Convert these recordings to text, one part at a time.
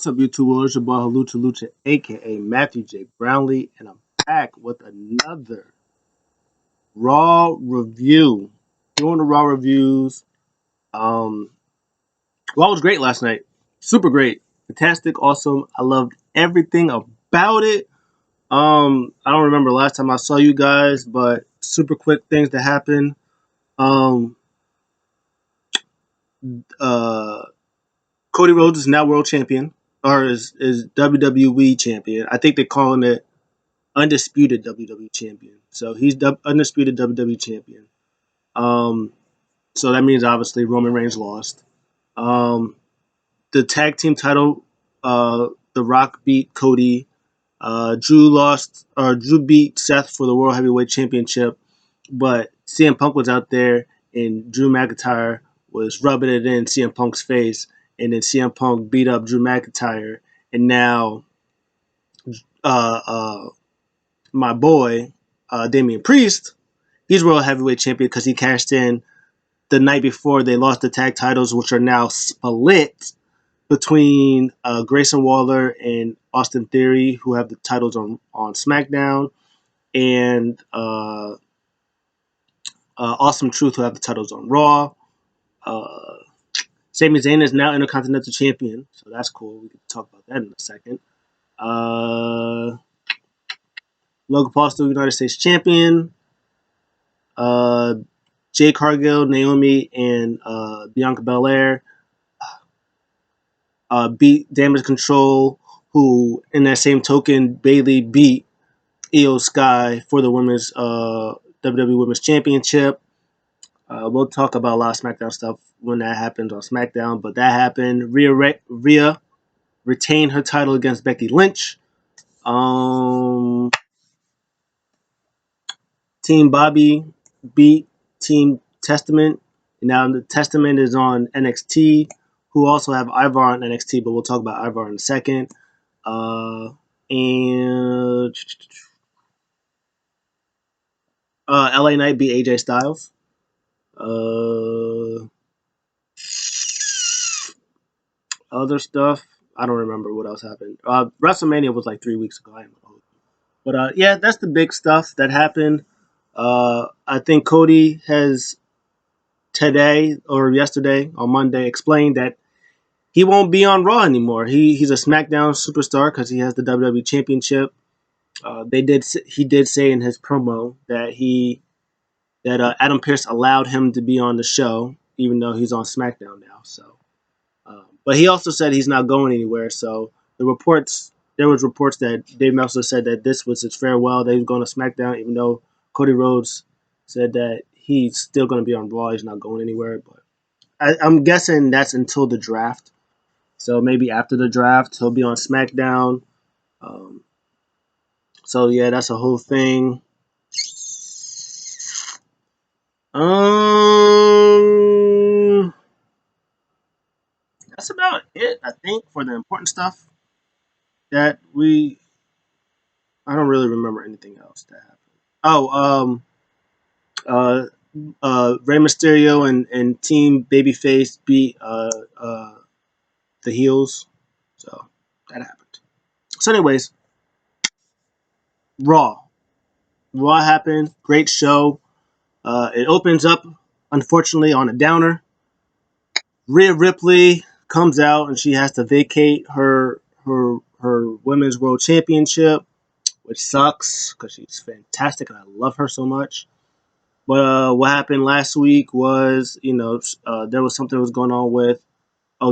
What's up, YouTube world? It's your boy Halucha Lucha, aka Matthew J. Brownlee, and I'm back with another Raw review. Doing the Raw reviews. Um, Raw was great last night. Super great. Fantastic, awesome. I loved everything about it. I don't remember last time I saw you guys, but super quick things that happened. Um, uh, Cody Rhodes is now world champion, or is WWE champion. I think they're calling it undisputed WWE champion. So he's undisputed WWE champion. Um, so that means obviously Roman Reigns lost. Um, the tag team title, The Rock beat Cody. Drew beat Seth for the World Heavyweight Championship, but CM Punk was out there and Drew McIntyre was rubbing it in CM Punk's face, and then CM Punk beat up Drew McIntyre, and now uh, uh, my boy Damian Priest, he's World Heavyweight Champion because he cashed in the night before they lost the tag titles, which are now split between Grayson Waller and Austin Theory, who have the titles on SmackDown, and Awesome Truth, who have the titles on Raw. Uh, Sami Zayn is now Intercontinental Champion, so that's cool. We can talk about that in a second. Logan Paul still United States Champion. Uh, Jade Cargill, Naomi, and Bianca Belair beat Damage Control, who, in that same token, Bayley beat Io Sky for the women's WWE Women's Championship. We'll talk about a lot of SmackDown stuff when that happens on SmackDown, but that happened. Rhea retained her title against Becky Lynch. Team Bobby beat Team Testament. Now the Testament is on NXT, who also have Ivar on NXT, but we'll talk about Ivar in a second. And LA Knight beat AJ Styles. Other stuff, I don't remember what else happened. WrestleMania was like 3 weeks ago. But yeah, that's the big stuff that happened. I think Cody has today or yesterday on Monday explained that he won't be on Raw anymore. He's a SmackDown superstar because he has the WWE Championship. He did say in his promo that Adam Pearce allowed him to be on the show, even though he's on SmackDown now. So, but he also said he's not going anywhere. So there was reports that Dave Meltzer said that this was his farewell. That he was going to SmackDown, even though Cody Rhodes said that he's still going to be on Raw. He's not going anywhere. But I'm guessing that's until the draft. So maybe after the draft, he'll be on SmackDown. Um, so yeah, that's a whole thing. That's about it, I think, for the important stuff that we. I don't really remember anything else that happened. Oh, uh, Rey Mysterio and Team Babyface beat the Heels, so that happened. So, anyways, Raw. Raw happened. Great show. It opens up, unfortunately, on a downer. Rhea Ripley comes out and she has to vacate her women's world championship, which sucks because she's fantastic and I love her so much. But what happened last week was, there was something that was going on with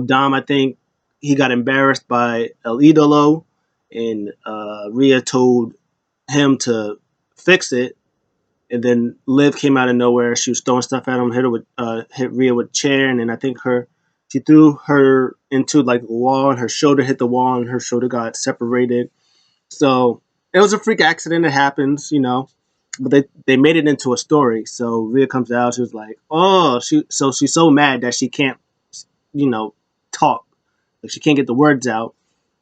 Dom. I think he got embarrassed by El Idolo, and Rhea told him to fix it. And then Liv came out of nowhere. She was throwing stuff at him, hit Rhea with a chair, and then I think she threw her into like a wall, and her shoulder hit the wall, and her shoulder got separated. So it was a freak accident. It happens, but they made it into a story. So Rhea comes out. She was like, "Oh, she's so mad that she can't, talk. Like she can't get the words out."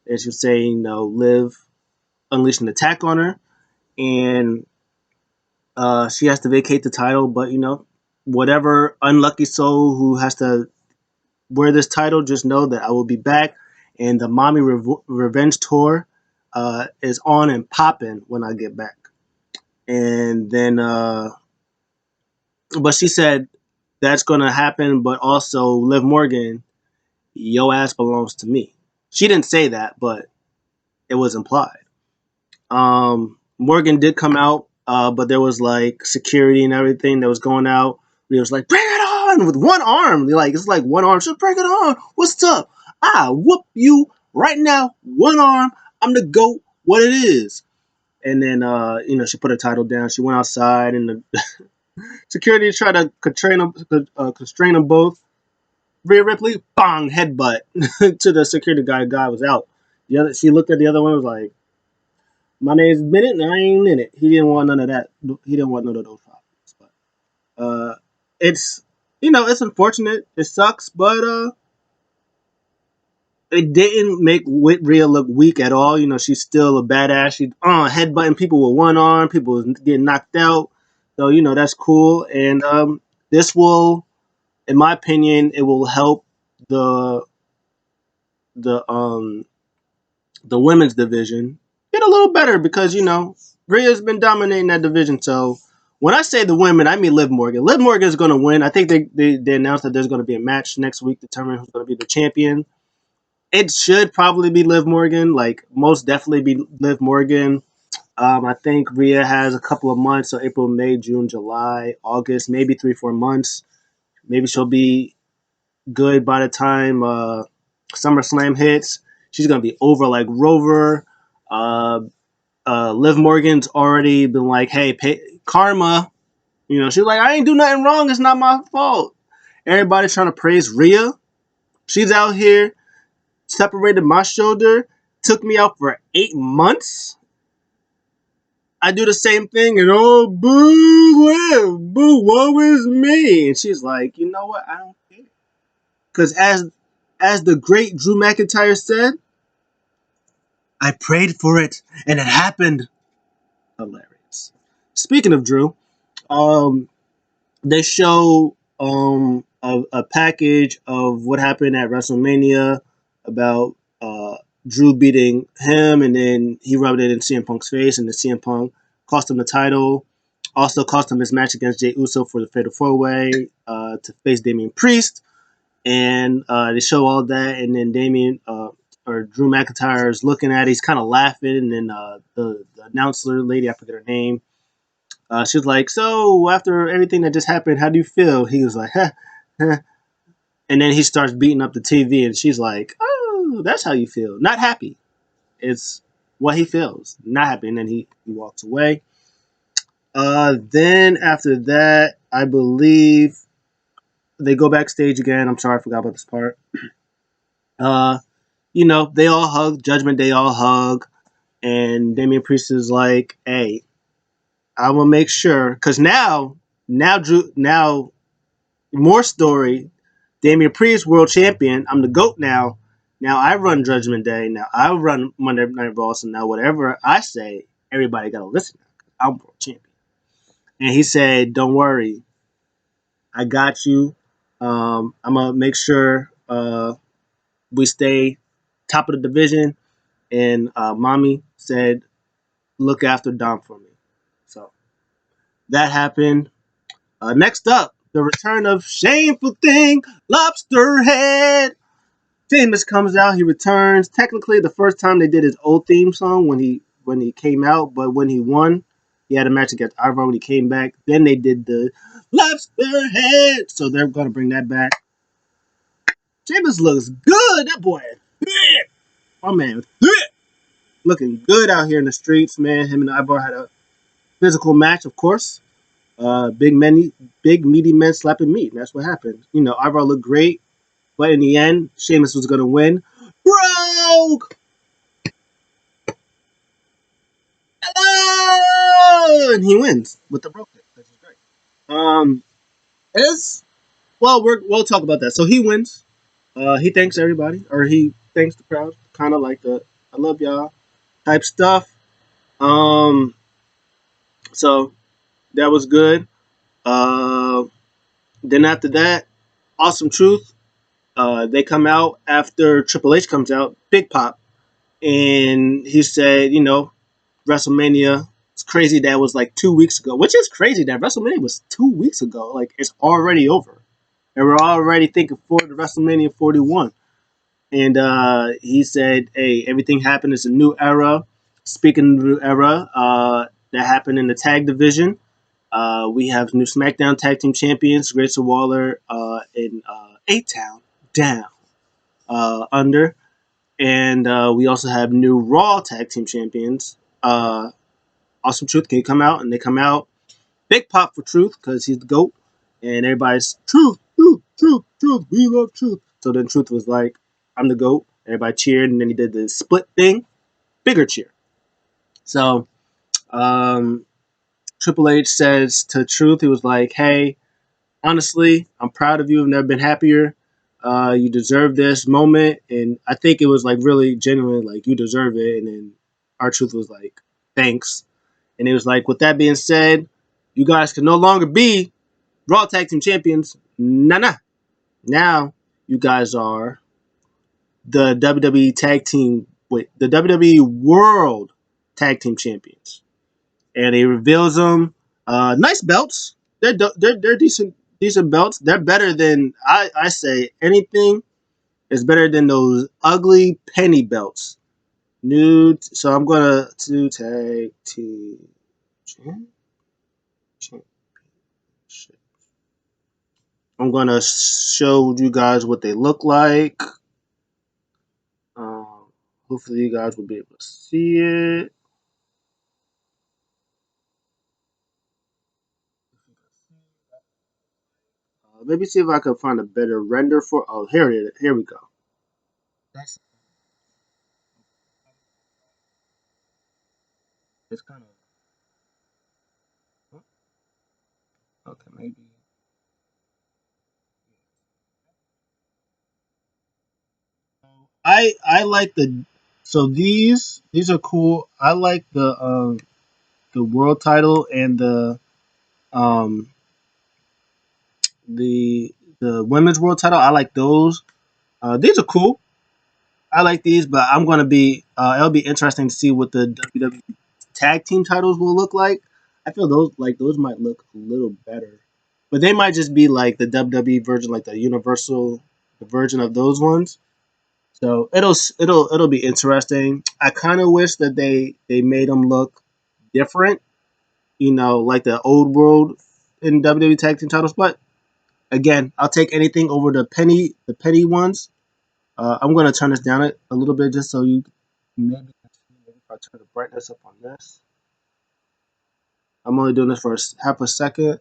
And she's saying, Liv unleashed an attack on her, and she has to vacate the title. But whatever unlucky soul who has to wear this title, just know that I will be back, and the Mommy Revenge Tour is on and popping when I get back. And then, but she said that's gonna happen, but also Liv Morgan, your ass belongs to me. She didn't say that, but it was implied. Morgan did come out, but there was like security and everything that was going out. He was like, "Bring it on!" with one arm. Like it's like one arm. Just bring it on. What's up? I whoop you right now. One arm. I'm the GOAT. What it is. And then she put her title down. She went outside, and the security tried to constrain them both. Rhea Ripley, bang, headbutt to the security guy. Guy was out. She looked at the other one and was like, my name's Bennett and I ain't in it. He didn't want none of that. He didn't want none of those problems. But it's it's unfortunate. It sucks, but it didn't make Rhea look weak at all. She's still a badass. She headbutting people with one arm. People was getting knocked out. So that's cool. And this will, in my opinion, it will help the the um the women's division get a little better because Rhea's been dominating that division. So when I say the women, I mean Liv Morgan. Liv Morgan is going to win. I think they announced that there's going to be a match next week to determine who's going to be the champion. It should probably be Liv Morgan, like most definitely be Liv Morgan. I think Rhea has a couple of months, so April, May, June, July, August, maybe 3-4 months. Maybe she'll be good by the time SummerSlam hits. She's gonna be over like Rover. Uh, Liv Morgan's already been like, "Hey, karma." She's like, "I ain't do nothing wrong. It's not my fault." Everybody's trying to praise Rhea. She's out here separated my shoulder, took me out for 8 months. I do the same thing, and oh, boo, Liv, boo, woe is me. And she's like, you know what? I don't care. Because as the great Drew McIntyre said, I prayed for it, and it happened. Hilarious. Speaking of Drew, um, they show a package of what happened at WrestleMania about Drew beating him, and then he rubbed it in CM Punk's face, and the CM Punk cost him the title. Also cost him his match against Jey Uso for the Fatal 4-Way to face Damian Priest, and they show all that, and then or Drew McIntyre is looking at it, he's kind of laughing, and then the announcer lady, I forget her name, she was like, "So after everything that just happened, how do you feel?" He was like, "Huh, huh." And then he starts beating up the TV, and she's like, "Oh, that's how you feel. Not happy. It's what he feels. Not happy." And then he walks away. Then after that, I believe they go backstage again. I'm sorry, I forgot about this part. Uh, they all hug. Judgment Day all hug, and Damian Priest is like, "Hey, I will make sure," because now more story. Damian Priest, world champion. I'm the GOAT now. Now I run Judgment Day. Now I run Monday Night Raw. So now whatever I say, everybody gotta listen. I'm world champion. And he said, "Don't worry, I got you. I'm gonna make sure we stay top of the division." And Mommy said, "Look after Dom for me." So that happened. Next up, the return of Shameful Thing, Lobster Head. Sheamus comes out. He returns. Technically, the first time they did his old theme song when he came out, but when he won, he had a match against Ivar when he came back. Then they did the Lobster Head, so they're gonna bring that back. Sheamus looks good. That boy, my man, looking good out here in the streets, man. Him and Ivar had a physical match, of course. Big meaty men slapping meat. And that's what happened. Ivar looked great, but in the end, Sheamus was gonna win. Broke. Hello! And he wins with the broken, which is great. Um, as well, we'll talk about that. So he wins. He thanks everybody, or he thanks the crowd, kind of like the "I love y'all" type stuff. Um, so that was good. Then after that, Awesome Truth. They come out after Triple H comes out, Big Pop, and he said, WrestleMania. It's crazy that was like 2 weeks ago, which is crazy that WrestleMania was 2 weeks ago. Like it's already over, and we're already thinking forward to WrestleMania 41. And he said, "Hey, everything happened. It's a new era. Speaking of new era, that happened in the tag division. We have new SmackDown Tag Team Champions, Grayson Waller and A-Town down under, and we also have new Raw Tag Team Champions. Awesome Truth can come out, and they come out. Big pop for Truth because he's the GOAT, and everybody's Truth, Truth, Truth, Truth. We love Truth. So then Truth was like, I'm the GOAT. Everybody cheered, and then he did the split thing, bigger cheer. So Triple H says to Truth, he was like, "Hey, honestly, I'm proud of you. I've never been happier. You deserve this moment." And I think it was like really genuine, like you deserve it. And then R-Truth was like, "Thanks." And it was like, with that being said, you guys can no longer be Raw Tag Team Champions. Nah. Now you guys are the WWE Tag Team, the WWE World Tag Team Champions. And he reveals them. Nice belts. They're decent belts. They're better than I say anything is better than those ugly penny belts. New. So I'm gonna to tag team championship. I'm gonna show you guys what they look like. Um, Hopefully you guys will be able to see it. Maybe see if I can find a better render for. Oh, here it is. Here we go. That's it's kind of okay. Maybe I like these are cool. I like the world title and um the the women's world title. I like those. These are cool. I like these, but I'm gonna be. It'll be interesting to see what the WWE tag team titles will look like. I feel those might look a little better, but they might just be like the WWE version, like the Universal version of those ones. So it'll be interesting. I kind of wish that they made them look different, like the old world in WWE tag team titles. But again, I'll take anything over the penny ones. I'm gonna turn this down a little bit just so you maybe can see. Maybe if I turn the brightness up on this. I'm only doing this for half a second.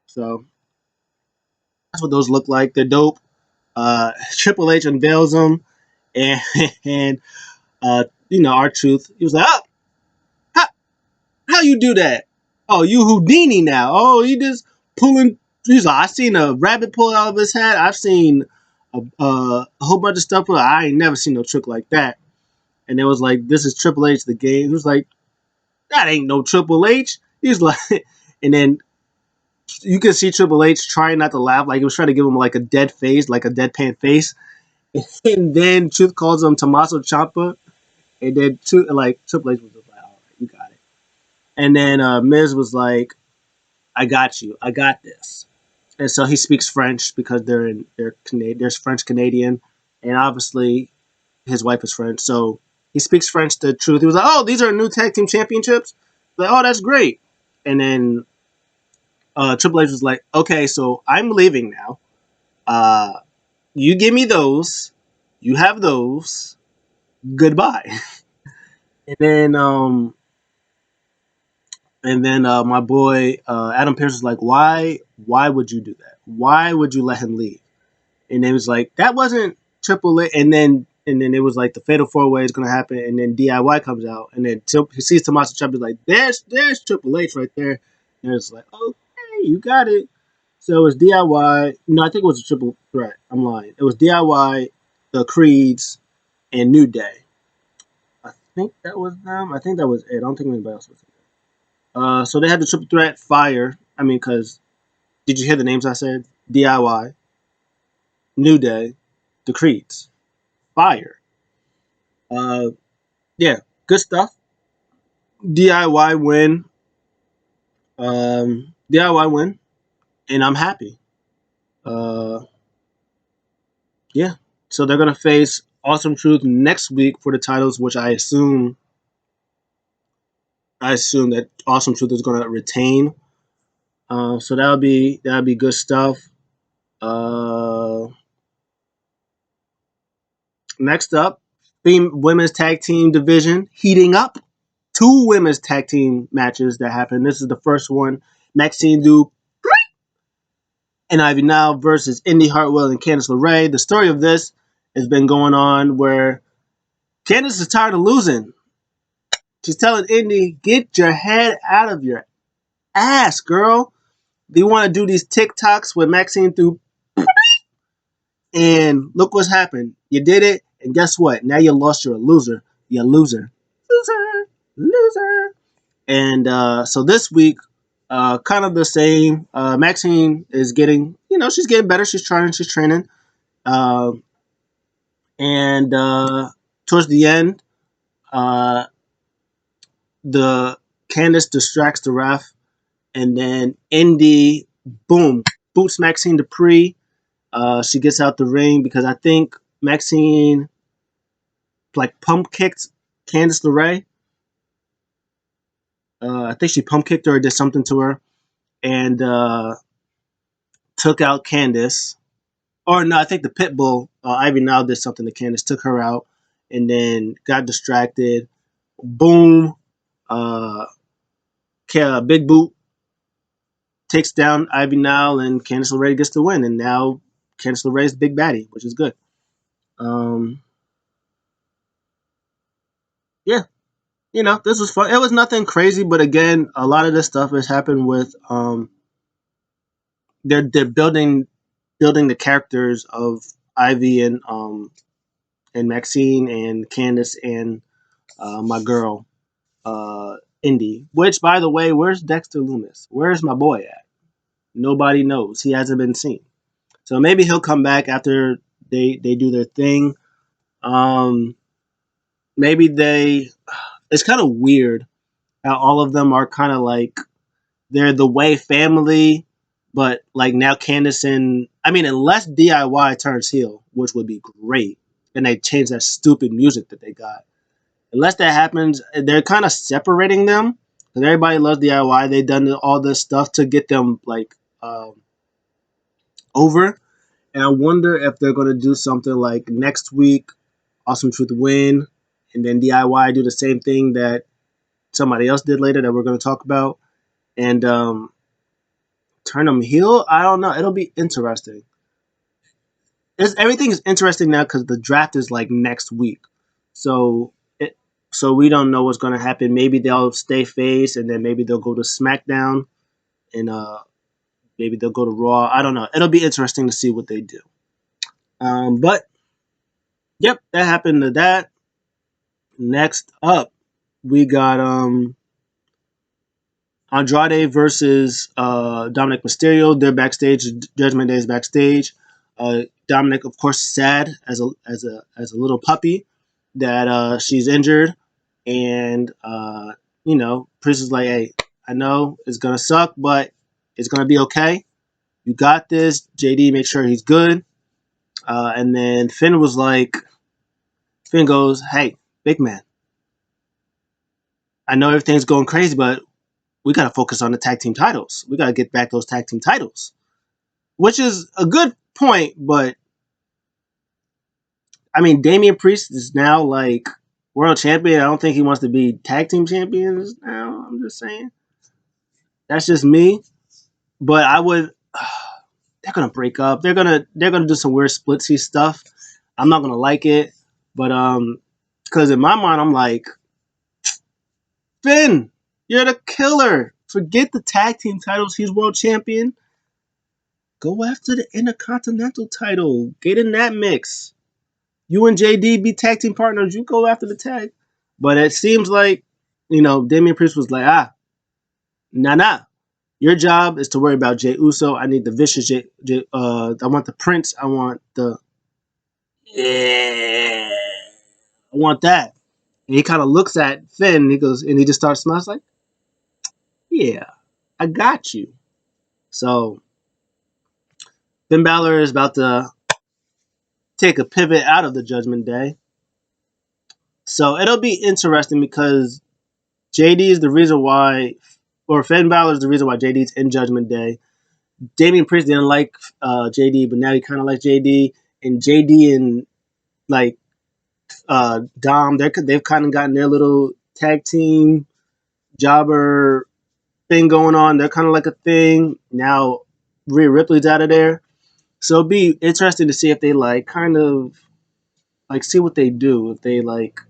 So that's what those look like. They're dope. Triple H unveils them, and and R-Truth. He was like, "Oh, how you do that? Oh, you Houdini now? Oh, he just pulling." He's like, "I seen a rabbit pull out of his hat. I've seen a whole bunch of stuff, but I ain't never seen no trick like that." And it was like, "This is Triple H, the game." He was like, "That ain't no Triple H." He's like, and then you can see Triple H trying not to laugh, like he was trying to give him like a dead face, like a deadpan face. And then Truth calls him Tommaso Ciampa, and then Triple H was just like, "All right, you got it." And then Miz was like, "I got you, I got this." And so he speaks French because there's French Canadian, and obviously his wife is French, so he speaks French to Truth. He was like, "Oh, these are new tag team championships." Like, "Oh, that's great." And then Triple H was like, "Okay, so I'm leaving now. Uh, you give me those. You have those. Goodbye." And then my boy Adam Pearce was like, "Why would you do that? Why would you let him leave?" And it was like, "That wasn't Triple H." And then it was like the Fatal 4 Way is gonna happen, and then DIY comes out, and then he sees Tommaso Ciampa, like, "There's Triple H right there," and it's like, "Okay, you got it." So it was DIY. No, I think it was a triple threat. I'm lying. It was DIY, the Creeds, and New Day. I think that was them. I think that was it. I don't think anybody else was in there. So they had the triple threat fire. I mean, because did you hear the names I said? DIY, New Day, the Creeds, fire. Uh, yeah, good stuff. DIY win. DIY win, and I'm happy. Uh, yeah. So they're gonna face Awesome Truth next week for the titles, which I assume that Awesome Truth is gonna retain. So that'll be good stuff. Uh, Next up, women's tag team division heating up. Two women's tag team matches that happened. This is the first one. Maxine Du and Ivy Now versus Indy Hartwell and Candice LeRae. The story of this has been going on where Candice is tired of losing. She's telling Indy, get your head out of your ass, girl. Do you want to do these TikToks with Maxine through? And look what's happened. You did it, and guess what? Now you lost. You're a loser. You're a loser. Loser. Loser. And so this week, kind of the same. Maxine is getting, she's getting better. She's trying. She's training. Uh, and towards the end, uh, the Candice distracts the ref, and then Indy, boom, boots Maxine Dupree. She gets out the ring because I think Maxine like pump kicked Candice LeRae. I think she pump kicked her or did something to her, and took out Candice. Or no, I think the Pitbull, Ivy Now did something to Candice, took her out, and then got distracted. Boom. Uh, Big Boot takes down Ivy Now, and Candice LeRae gets the win. And now Candice LeRae is big baddie, which is good. Um, yeah, this was fun. It was nothing crazy, but again, a lot of this stuff has happened with they're building the characters of Ivy and Maxine and Candice and my girl Indy. Which, by the way, where's Dexter Loomis? Where's my boy at? Nobody knows. He hasn't been seen. So maybe he'll come back after they do their thing. Um, Maybe they. It's kind of weird how all of them are kind of like they're the Way family, but like now Candice and I mean, unless DIY turns heel, which would be great, and they change that stupid music that they got. Unless that happens, they're kind of separating them because everybody loves DIY. They've done all this stuff to get them like over, and I wonder if they're gonna do something like next week, Awesome Truth win, and then DIY do the same thing that somebody else did later that we're gonna talk about, and turn them heel. I don't know. It'll be interesting. Everything is interesting now because the draft is like next week, so so we don't know what's going to happen. Maybe they'll stay face, and then maybe they'll go to SmackDown, and maybe they'll go to Raw. I don't know. It'll be interesting to see what they do. But yep, that happened to that. Next up, we got Andrade versus Dominic Mysterio. They're backstage. Judgment Day is backstage. Dominic, of course, sad as a little puppy that she's injured, and Priest is like, "Hey, I know it's gonna suck, but it's gonna be okay. You got this." JD make sure he's good, and then Finn goes, "Hey, big man, I know everything's going crazy, but we gotta focus on the tag team titles. We gotta get back those tag team titles." Which is a good point, but I mean, Damian Priest is now like world champion. I don't think he wants to be tag team champions now. I'm just saying. That's just me. But I would. They're gonna break up. They're gonna do some weird splitsy stuff. I'm not gonna like it, but because in my mind I'm like, Finn, you're the killer. Forget the tag team titles. He's world champion. Go after the Intercontinental title. Get in that mix. You and JD be tag team partners. You go after the tag. But it seems like, Damian Priest was like, Nah. Your job is to worry about Jey Uso. I need the vicious I want the Prince. I want the yeah. I want that. And he kind of looks at Finn and he goes and he just starts smiling like, yeah, I got you. So Finn Balor is about to take a pivot out of the Judgment Day. So it'll be interesting because JD is the reason why, or Finn Balor is the reason why JD's in Judgment Day. Damian Priest didn't like JD, but now he kind of likes JD. And JD and like Dom, they've kind of gotten their little tag team jobber thing going on. They're kind of like a thing. Now Rhea Ripley's out of there. So it'll be interesting to see if they like kind of like see what they do. If they like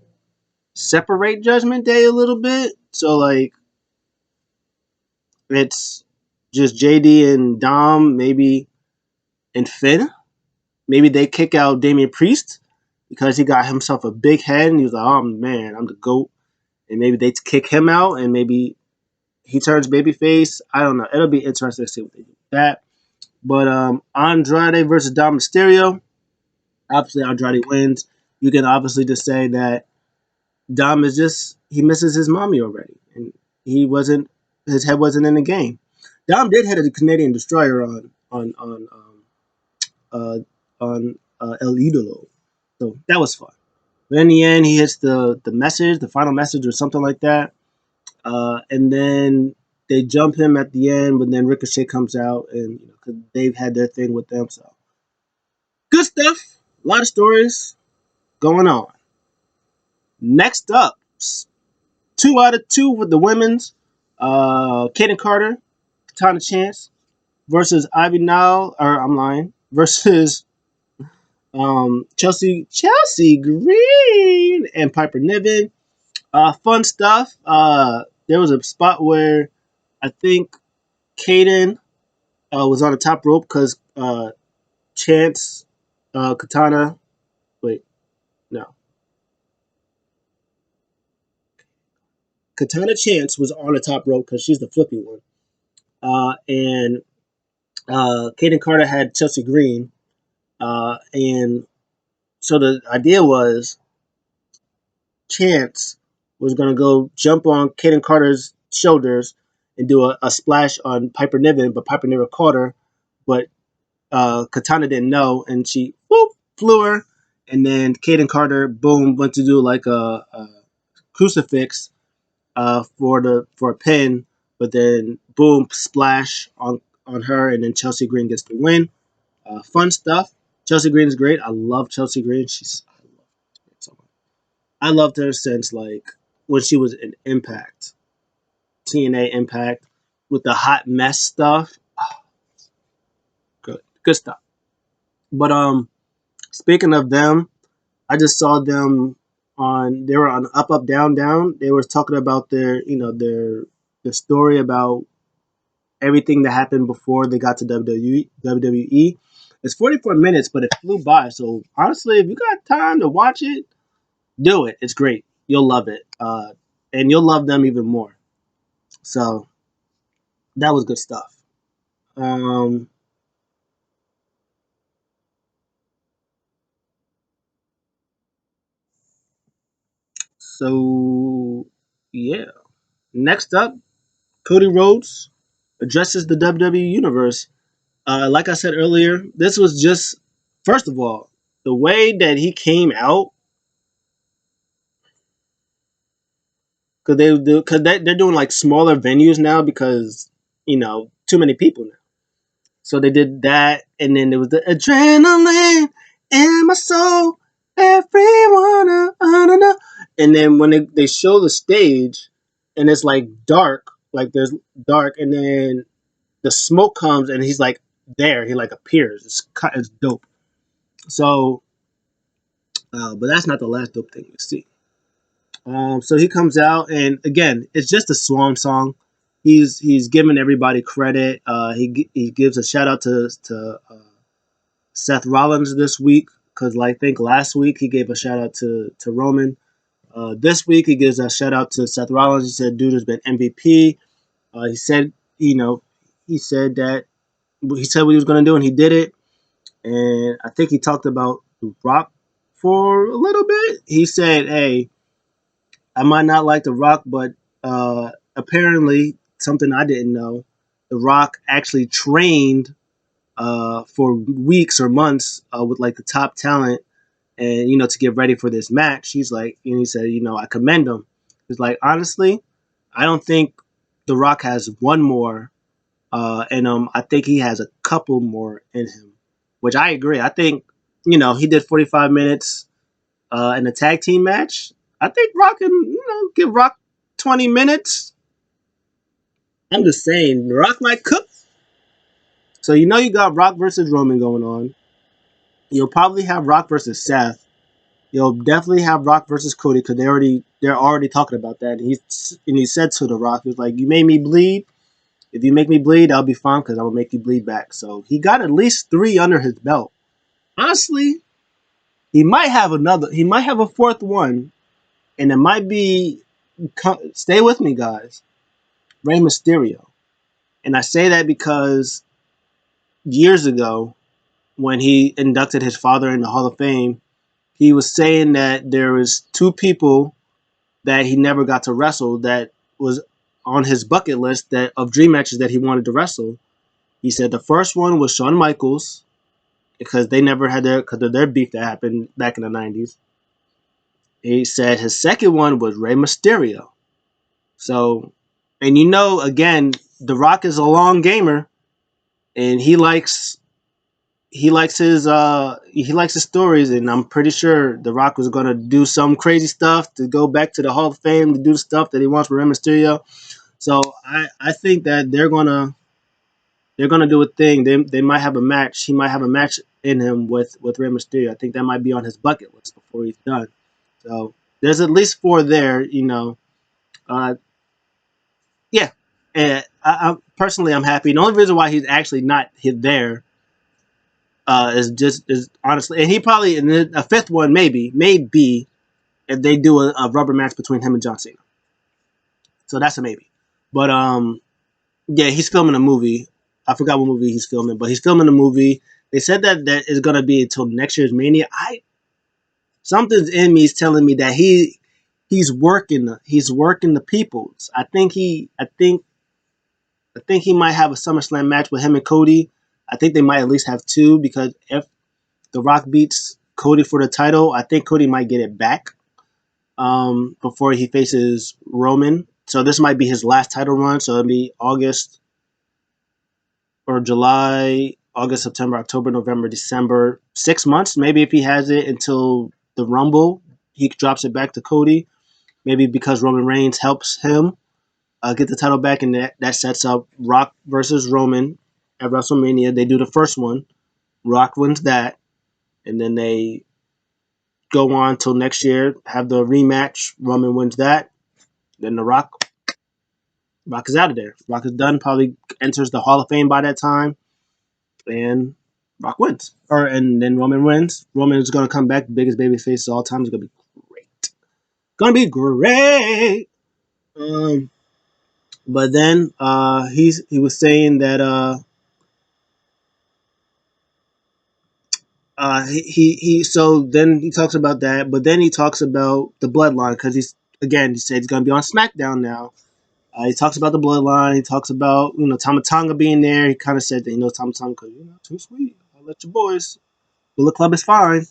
separate Judgment Day a little bit. So like it's just JD and Dom, maybe, and Finn. Maybe they kick out Damian Priest because he got himself a big head and he was like, oh man, I'm the GOAT. And maybe they kick him out and maybe he turns babyface. I don't know. It'll be interesting to see what they do with that. But Andrade versus Dom Mysterio. Obviously, Andrade wins. You can obviously just say that Dom is just he misses his mommy already, and his head wasn't in the game. Dom did hit a Canadian Destroyer uh, on El Idolo, so that was fun. But in the end, he hits the final message or something like that, and then they jump him at the end. But then Ricochet comes out, and cause they've had their thing with them, so good stuff. A lot of stories going on. Next up, 2 out of 2 with the women's. Kaden Carter, Katana Chance versus Ivy Nile, or I'm lying, versus Chelsea Green and Piper Niven. Fun stuff. There was a spot where I think Kaden was on the top rope because Chance, Katana, wait, no. Katana Chance was on the top rope because she's the flippy one. And Kaden Carter had Chelsea Green. And so the idea was Chance was going to go jump on Kaden Carter's shoulders and do a splash on Piper Niven, but Piper Niven caught her. But Katana didn't know, and she flew her. And then Kaden Carter, boom, went to do like a crucifix for a pin, but then boom, splash on her, and then Chelsea Green gets the win. Fun stuff. Chelsea Green is great. I love Chelsea Green. I loved her since like when she was in Impact, TNA Impact, with the hot mess stuff. Good stuff. But speaking of them, I just saw them on. They were on Up Up Down Down. They were talking about their story about everything that happened before they got to WWE. It's 44 minutes, but it flew by. So honestly, if you got time to watch it, do it. It's great. You'll love it, and you'll love them even more. So that was good stuff. Um, so yeah. Next up, Cody Rhodes addresses the WWE Universe. Like I said earlier, this was just first of all the way that he came out they're doing like smaller venues now because too many people now. So they did that, and then there was the adrenaline in my soul. Everyone, and then when they show the stage, and it's like dark, like there's dark, and then the smoke comes, and he's like there, he like appears. It's dope. So, but that's not the last dope thing you see. So he comes out, and again, it's just a swan song. He's giving everybody credit. He gives a shout out to Seth Rollins this week because I think last week he gave a shout out to Roman. This week he gives a shout out to Seth Rollins. He said, "Dude has been MVP." He said, he said that he said what he was going to do, and he did it. And I think he talked about The Rock for a little bit. He said, "Hey, I might not like The Rock, but apparently something I didn't know, The Rock actually trained for weeks or months with like the top talent, and to get ready for this match." He's like, and he said, I commend him. He's like, honestly, I don't think The Rock has one more and I think he has a couple more in him, which I agree. I think he did 45 minutes in a tag team match. I think Rock can give Rock 20 minutes. I'm just saying, Rock might cook. So you got Rock versus Roman going on. You'll probably have Rock versus Seth. You'll definitely have Rock versus Cody because they're already talking about that. And he said to the Rock, he's like, "You made me bleed. If you make me bleed, I'll be fine because I will make you bleed back." So he got at least 3 under his belt. Honestly, he might have another. He might have a fourth one, and it might be. Stay with me, guys. Rey Mysterio, and I say that because years ago, when he inducted his father in the Hall of Fame, he was saying that there was 2 people that he never got to wrestle that was on his bucket list that of dream matches that he wanted to wrestle. He said the first one was Shawn Michaels because they never had because of their beef that happened back in the 90s. He said his second one was Rey Mysterio. So, and again, The Rock is a long gamer, and he likes his stories, and I'm pretty sure The Rock was gonna do some crazy stuff to go back to the Hall of Fame to do stuff that he wants with Rey Mysterio. So I think that they're gonna do a thing. They might have a match. He might have a match in him with Rey Mysterio. I think that might be on his bucket list before he's done. So there's at least 4 there. Uh, yeah. And I personally I'm happy. The only reason why he's actually not hit there is honestly, and he probably in a fifth one maybe if they do a rubber match between him and John Cena. So that's a maybe. But yeah, he's filming a movie. I forgot what movie he's filming, but he's filming a movie. They said that is gonna be until next year's Mania. Something's in me is telling me that he's working the peoples. I think he might have a SummerSlam match with him and Cody. I think they might at least have 2 because if The Rock beats Cody for the title, I think Cody might get it back before he faces Roman. So this might be his last title run. So it'll be August or July, August, September, October, November, December. 6 months, maybe if he has it until the Rumble, he drops it back to Cody. Maybe because Roman Reigns helps him get the title back, and that sets up Rock versus Roman at WrestleMania. They do the first one. Rock wins that, and then they go on till next year, have the rematch. Roman wins that. Then Rock is out of there. Rock is done. Probably enters the Hall of Fame by that time, and Rock wins. And then Roman wins. Roman is going to come back, biggest baby face of all time. It's going to be great. Going to be great. But then he was saying that so then he talks about that, but then he talks about the bloodline because he said he's going to be on SmackDown now. He talks about the bloodline. He talks about Tama Tonga being there. He kind of said that he knows Tama Tonga because too sweet. I'll let your boys. Bullet Club is fine,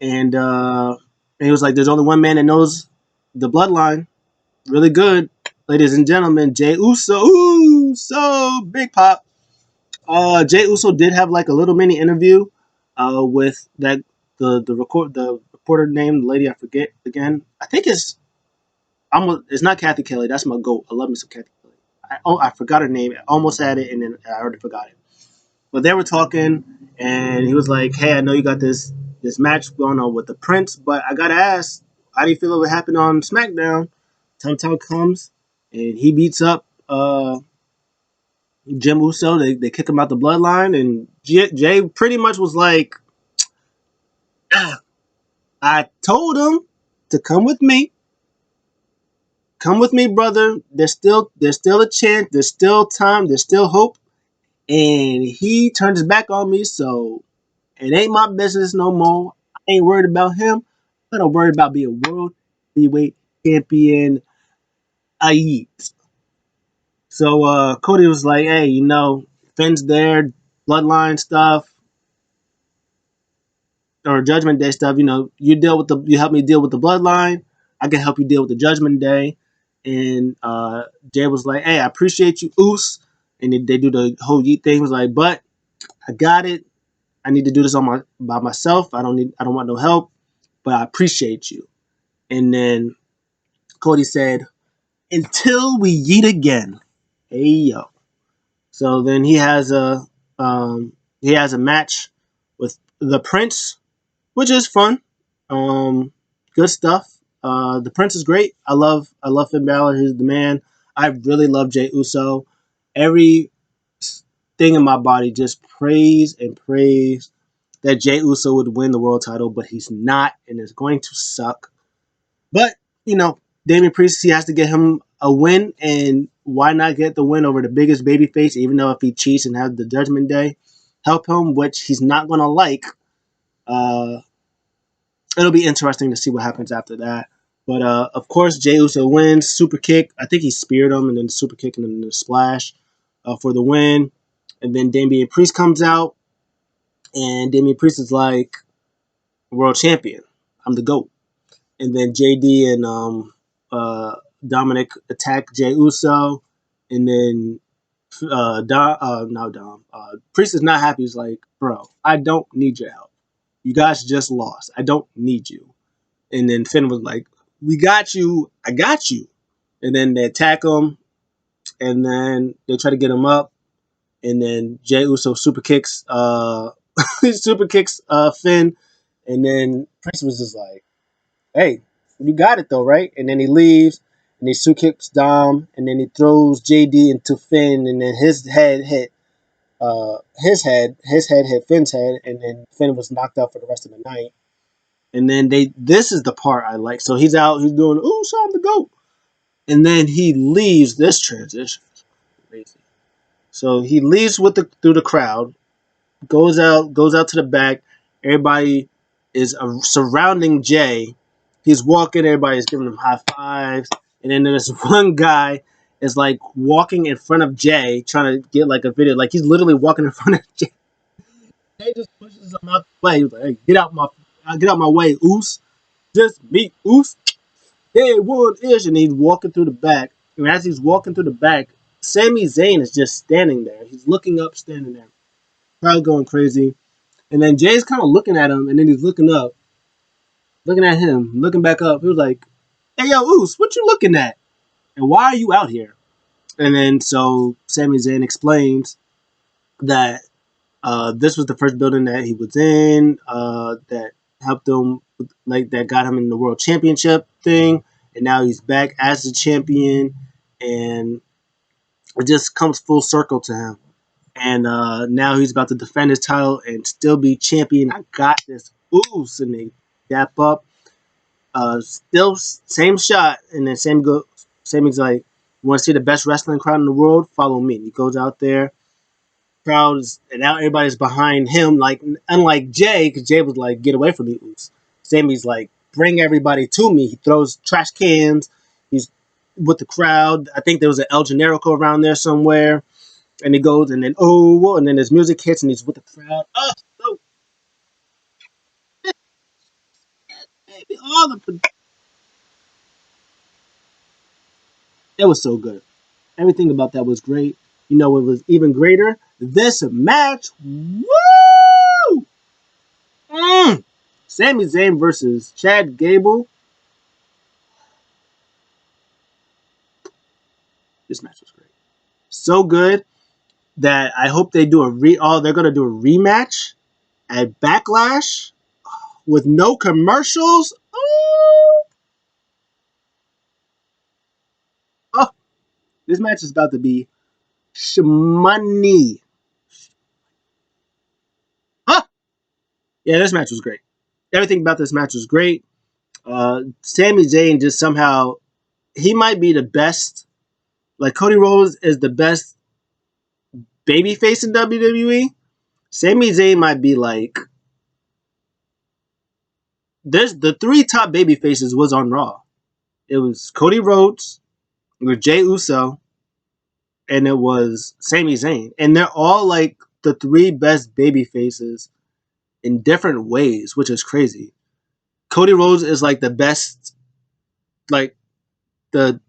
and he was like, "There's only one man that knows the bloodline really good, ladies and gentlemen. Jey Uso, ooh, so big pop." Jey Uso did have like a little mini interview with that the reporter named the lady I forget again. I think it's not Kathy Kelly. That's my goat. I love me some Kathy Kelly. I forgot her name. I almost had it and then I already forgot it. But they were talking and he was like, "Hey, I know you got this match going on with the Prince, but I gotta ask, how do you feel if it happened on SmackDown?" Tom comes and he beats up Jim Uso. They kick him out the bloodline, and Jay pretty much was like, "I told him to come with me. come with me, brother. There's still a chance. There's still time. There's still hope. And he turned his back on me, so it ain't my business no more. I ain't worried about him. I'm worried about being world heavyweight champion. Ayet. So Cody was like, hey, Finn's there, bloodline stuff or Judgment Day stuff. You help me deal with the bloodline. I can help you deal with the Judgment Day. And Jay was like, hey, I appreciate you, Oos. And they do the whole Yeet thing. He was like, but I got it. I need to do this by myself. I don't want no help, but I appreciate you. And then Cody said, until we yeet again. Hey yo. So then he has a match with the Prince, which is fun. Um, Good stuff. The Prince is great. I love Finn Balor. He's the man. I really love Jey Uso. Every thing in my body just praise and praise that Jey Uso would win the world title, but he's not, and it's going to suck. But Damian Priest, he has to get him a win, and why not get the win over the biggest babyface? Even though if he cheats and has the Judgment Day help him, which he's not gonna like. Uh, it'll be interesting to see what happens after that. But of course, Jey Uso wins. Super kick. I think he speared him, and then the super kick, and then the splash for the win. And then Damian Priest comes out, and Damian Priest is like, world champion. I'm the GOAT. And then JD and uh, Dominic attack Jey Uso, and then Priest is not happy. He's like, bro, I don't need your help. You guys just lost. I don't need you. And then Finn was like, we got you. I got you. And then they attack him, and then they try to get him up, and then Jey Uso super kicks super kicks Finn, and then Priest was just like, hey, you got it though, right? And then he leaves, and he super kicks Dom, and then he throws JD into Finn, and then his head hit Finn's head, and then Finn was knocked out for the rest of the night. And then this is the part I like. So he's out, he's doing, ooh, so I'm the GOAT. And then he leaves. This transition is crazy. So he leaves through the crowd, goes out to the back. Everybody is surrounding Jay. He's walking. Everybody's giving him high fives. And then there's one guy is like walking in front of Jay, trying to get like a video. Like he's literally walking in front of Jay. Jay just pushes him out the way. He's like, hey, get out my way, Oos. Just meet Oos. Hey, one ish. And he's walking through the back. And as he's walking through the back, Sami Zayn is just standing there. He's looking up, standing there. Crowd going crazy. And then Jay's kind of looking at him, and then he's looking up, looking at him, looking back up. He was like, hey, yo, Oos, what you looking at? And why are you out here? And then so Sami Zayn explains that this was the first building that he was in that helped him, like that got him in the world championship thing. And now he's back as the champion. And it just comes full circle to him. And now he's about to defend his title and still be champion. I got this. Oos. And they dap up. Still same shot, and then Sammy's like, "You want to see the best wrestling crowd in the world? Follow me." And he goes out there, crowds, and now everybody's behind him. Like unlike Jay, because Jay was like, "Get away from me, Oops." Sammy's like, "Bring everybody to me." He throws trash cans. He's with the crowd. I think there was an El Generico around there somewhere, and he goes, and then and then his music hits, and he's with the crowd. Oh, so baby, it was so good. Everything about that was great. It was even greater. This match, woo! Sami Zayn versus Chad Gable. This match was great. So good that I hope they do they're gonna do a rematch at Backlash with no commercials. Ooh. Oh, this match is about to be shmoney. Huh? Yeah, this match was great. Everything about this match was great. Sami Zayn just somehow he might be the best. Like Cody Rhodes is the best babyface in WWE. Sami Zayn might be like there's the three top baby faces was on Raw. It was Cody Rhodes, it was Jey Uso, and it was Sami Zayn. And they're all like the three best baby faces in different ways, which is crazy. Cody Rhodes is like the best, like the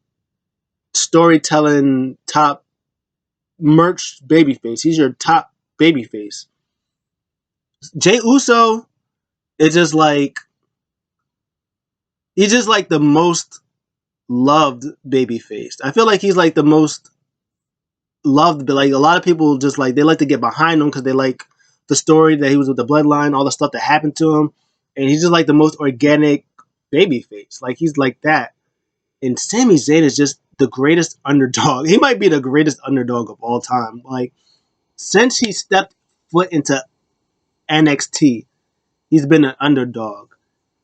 storytelling top merch babyface. He's your top babyface. Jey Uso is just like he's just like the most loved babyface. I feel like he's like the most loved, but like a lot of people just like they like to get behind him because they like the story that he was with the bloodline, all the stuff that happened to him, and he's just like the most organic babyface. Like he's like that. And Sami Zayn is just the greatest underdog. He might be the greatest underdog of all time. Like since he stepped foot into NXT, he's been an underdog.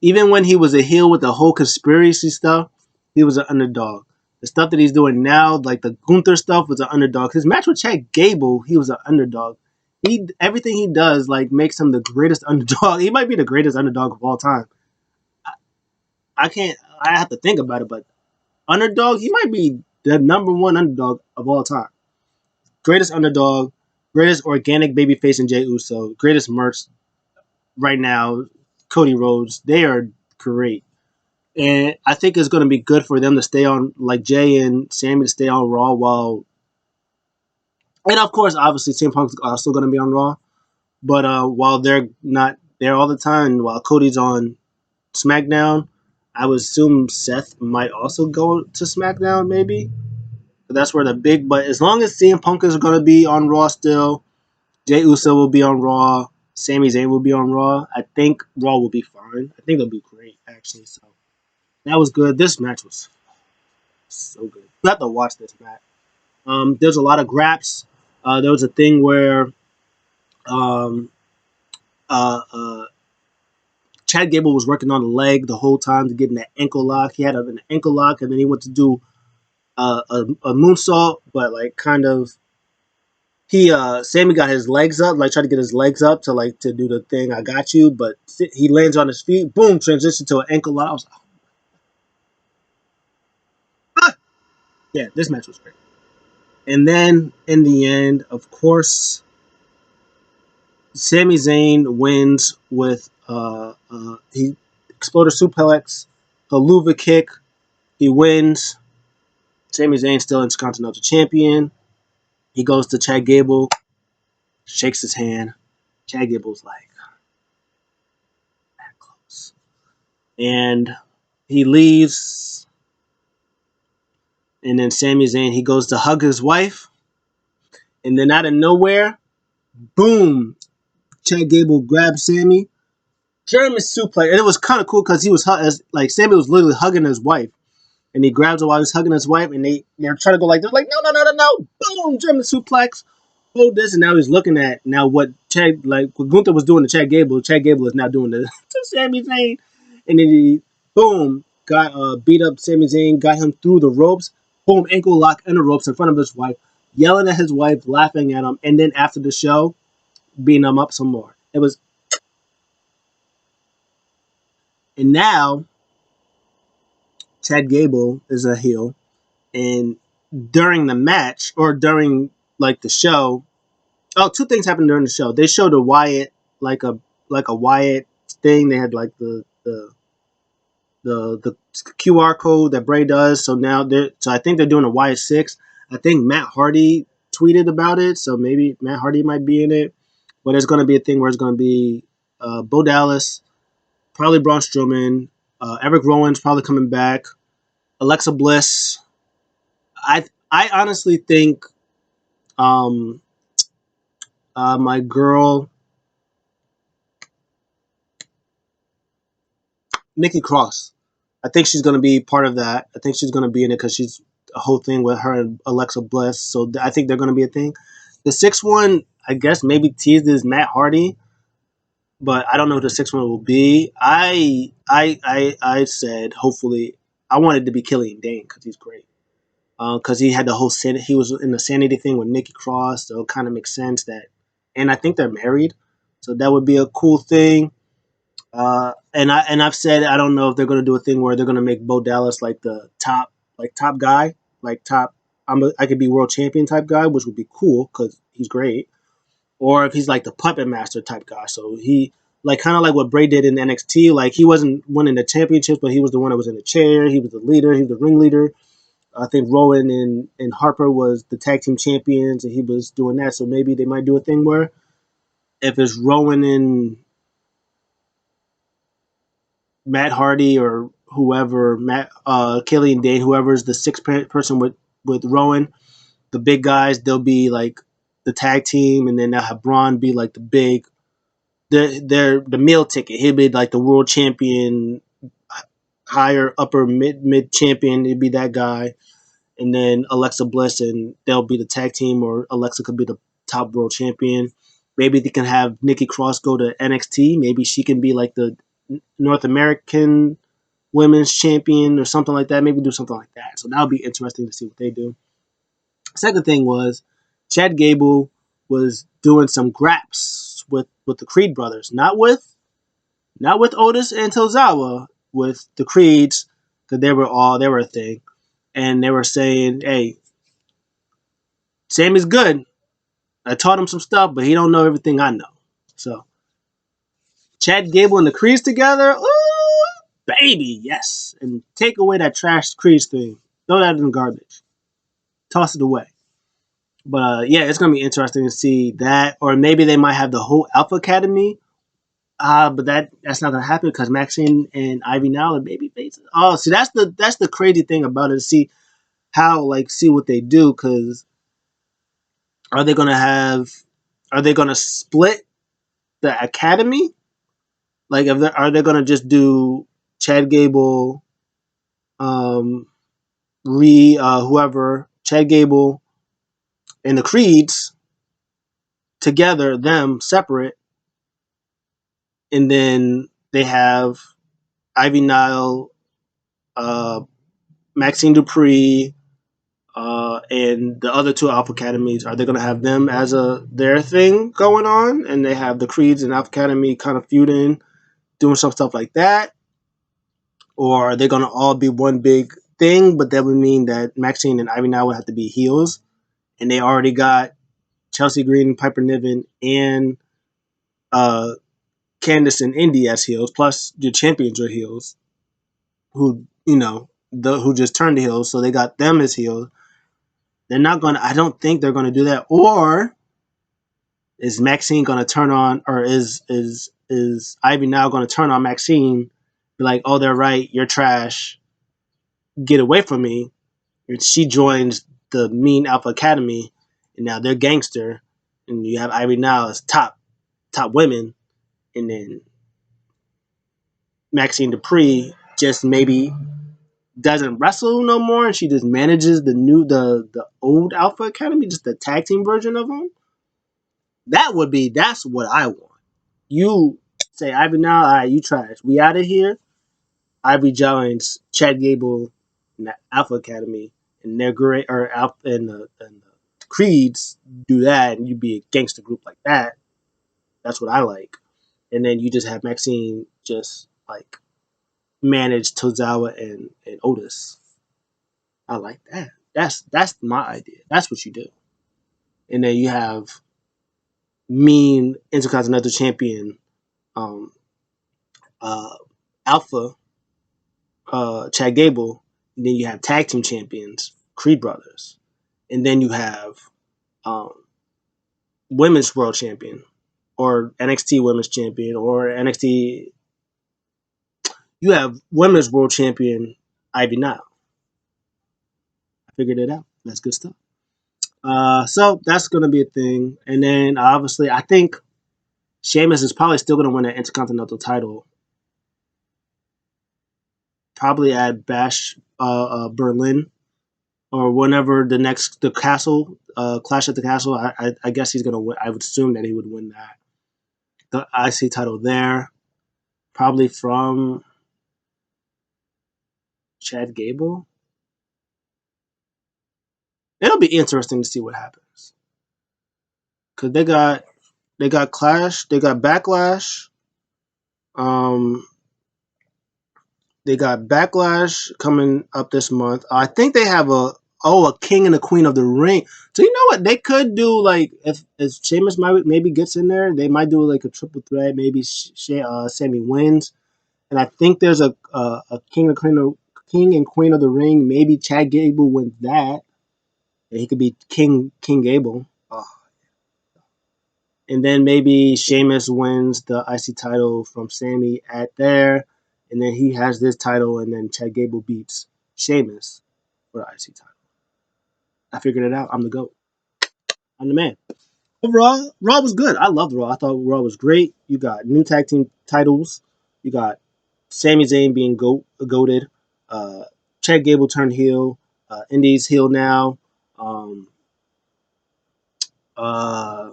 Even when he was a heel with the whole conspiracy stuff, he was an underdog. The stuff that he's doing now, like the Gunther stuff, was an underdog. His match with Chad Gable, he was an underdog. He everything he does like makes him the greatest underdog. He might be the greatest underdog of all time. I can't. I have to think about it, but underdog, he might be the number one underdog of all time. Greatest underdog, greatest organic babyface in Jey Uso, greatest merch right now, Cody Rhodes. They are great. And I think it's going to be good for them to stay on, like Jay and Sami to stay on Raw while, and of course, obviously, CM Punk's also going to be on Raw. But while they're not there all the time, while Cody's on SmackDown, I would assume Seth might also go to SmackDown, maybe. But that's where the big. But as long as CM Punk is going to be on Raw still, Jey Uso will be on Raw, Sami Zayn will be on Raw. I think Raw will be fine. I think it'll be great, actually. So that was good. This match was so good. You have to watch this match. There's a lot of graps. There was a thing where um, uh, uh, Chad Gable was working on the leg the whole time to get in that ankle lock. He had an ankle lock, and then he went to do a moonsault, but like kind of he Sammy got his legs up, like tried to get his legs up to like to do the thing. I got you, but he lands on his feet. Boom, transition to an ankle lock. I was like, ah! Yeah, this match was great. And then in the end, of course, Sami Zayn wins with he exploder suplex, haluva kick. He wins. Sami Zayn still Intercontinental Champion. He goes to Chad Gable, shakes his hand. Chad Gable's like that close, and he leaves. And then Sami Zayn he goes to hug his wife, and then out of nowhere, boom! Chad Gable grabs Sami, German suplex, and it was kind of cool because he was like Sami was literally hugging his wife, and he grabs her while he's hugging his wife, and they're trying to go like they're like no, boom, German suplex, hold this, and now he's looking at now what Chad like what Gunther was doing to Chad Gable is now doing to Sami Zayn, and then he boom got beat up Sami Zayn, got him through the ropes, boom ankle lock in the ropes in front of his wife, yelling at his wife, laughing at him, and then after the show beating him up some more. It was and now Chad Gable is a heel, and during the match or during like the show, oh, two things happened during the show. They showed a Wyatt like a Wyatt thing. They had like the QR code that Bray does. So now I think they're doing a Wyatt 6. I think Matt Hardy tweeted about it, so maybe Matt Hardy might be in it. But there's going to be a thing where it's going to be Bo Dallas, probably Braun Strowman, Eric Rowan's probably coming back, Alexa Bliss. I honestly think um, my girl Nikki Cross. I think she's going to be part of that. I think she's going to be in it because she's a whole thing with her and Alexa Bliss. So I think they're going to be a thing. The sixth one, I guess, maybe teased is Matt Hardy, but I don't know who the sixth one will be. I said hopefully I wanted to be Killian Dane because he's great. Because he had the whole he was in the sanity thing with Nikki Cross, so it kind of makes sense that, and I think they're married, so that would be a cool thing. And I've said I don't know if they're gonna do a thing where they're gonna make Bo Dallas like the top guy, like top. I could be world champion type guy, which would be cool because he's great. Or if he's like the puppet master type guy, so he like kind of like what Bray did in NXT. Like he wasn't winning the championships, but he was the one that was in the chair. He was the leader. He was the ringleader. I think Rowan and Harper was the tag team champions, and he was doing that. So maybe they might do a thing where if it's Rowan and Matt Hardy or whoever, Killian Dane, whoever's the sixth person with Rowan, the big guys, they'll be like the tag team, and then they'll have Braun be like the meal ticket. He'll be like the world champion, higher upper mid champion. He'd be that guy, and then Alexa Bliss, and they'll be the tag team, or Alexa could be the top world champion. Maybe they can have Nikki Cross go to NXT. Maybe she can be like the North American women's champion or something like that. Maybe do something like that. So that'll be interesting to see what they do. Second thing was Chad Gable was doing some graps with the Creed brothers, not with Otis and Tozawa, with the Creeds, because they were a thing, and they were saying, "Hey, Sammy's good. I taught him some stuff, but he don't know everything I know." So Chad Gable and the Creeds together, ooh, baby, yes. And take away that trash Creeds thing. Throw that in the garbage. Toss it away. But yeah, it's gonna be interesting to see that, or maybe they might have the whole Alpha Academy. But that's not gonna happen because Maxine and Ivy now are baby faces. Oh, see, that's the crazy thing about it. See what they do, because are they gonna have? Are they gonna split the academy? Like, are they gonna just do Chad Gable, um, whoever, Chad Gable and the Creeds together, them separate, and then they have Ivy Nile, uh, Maxine Dupree, and the other two Alpha Academies. Are they going to have them as their thing going on, and they have the Creeds and Alpha Academy kind of feuding, doing some stuff like that, or are they going to all be one big thing? But that would mean that Maxine and Ivy Nile would have to be heels, and they already got Chelsea Green, Piper Niven, and uh, Candice and Indy as heels. Plus, your champions are heels, who who just turned heels, so they got them as heels. They're not gonna. I don't think they're gonna do that. Or is Maxine gonna turn on, or is Ivy now gonna turn on Maxine? Be like, oh, they're right. You're trash. Get away from me. And she joins the Mean Alpha Academy, and now they're gangster. And you have Ivy now as top women, and then Maxine Dupree just maybe doesn't wrestle no more, and she just manages the old Alpha Academy, just the tag team version of them. That's what I want. You say Ivy now, all right, you trash. We out of here. Ivy joins Chad Gable in the Alpha Academy, and they're great. Or Alpha and the Creeds do that, and you be a gangster group like that. That's what I like. And then you just have Maxine just like manage Tozawa and Otis. I like that. That's my idea. That's what you do. And then you have Mean Intercontinental Champion, um, uh, Alpha, Chad Gable. And then you have tag team champions, Creed Brothers. And then you have um, women's world champion, or NXT women's champion, or NXT. You have women's world champion Ivy Nile. I figured it out. That's good stuff. So that's going to be a thing. And then obviously, I think Sheamus is probably still going to win an Intercontinental title, probably at Bash Berlin, or whenever the Castle, Clash at the Castle. I guess he's going to win. I would assume that he would win that. The IC title there, probably from Chad Gable. It'll be interesting to see what happens. Cause they got Clash, they got Backlash. Um, they got Backlash coming up this month. I think they have a King and a Queen of the Ring. So you know what they could do, like if Sheamus maybe gets in there, they might do like a triple threat. Maybe Sami wins, and I think there's a King and Queen of the Ring. Maybe Chad Gable wins that, and he could be King Gable. And then maybe Sheamus wins the IC title from Sami at there, and then he has this title, and then Chad Gable beats Sheamus for the IC title. I figured it out. I'm the GOAT. I'm the man. Overall, Raw was good. I loved Raw. I thought Raw was great. You got new tag team titles. You got Sami Zayn being goated. Uh, Chad Gable turned heel. Indy's heel now. Um, uh,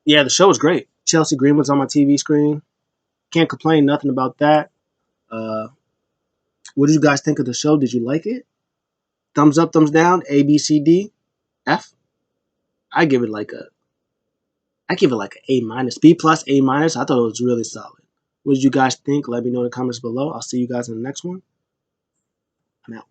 yeah, the show was great. Chelsea Green was on my TV screen. Can't complain nothing about that. Uh, what did you guys think of the show? Did you like it? Thumbs up, thumbs down, A, B, C, D, F. I give it like a, I give it like an A minus, B plus, A minus. I thought it was really solid. What did you guys think? Let me know in the comments below. I'll see you guys in the next one. I'm out.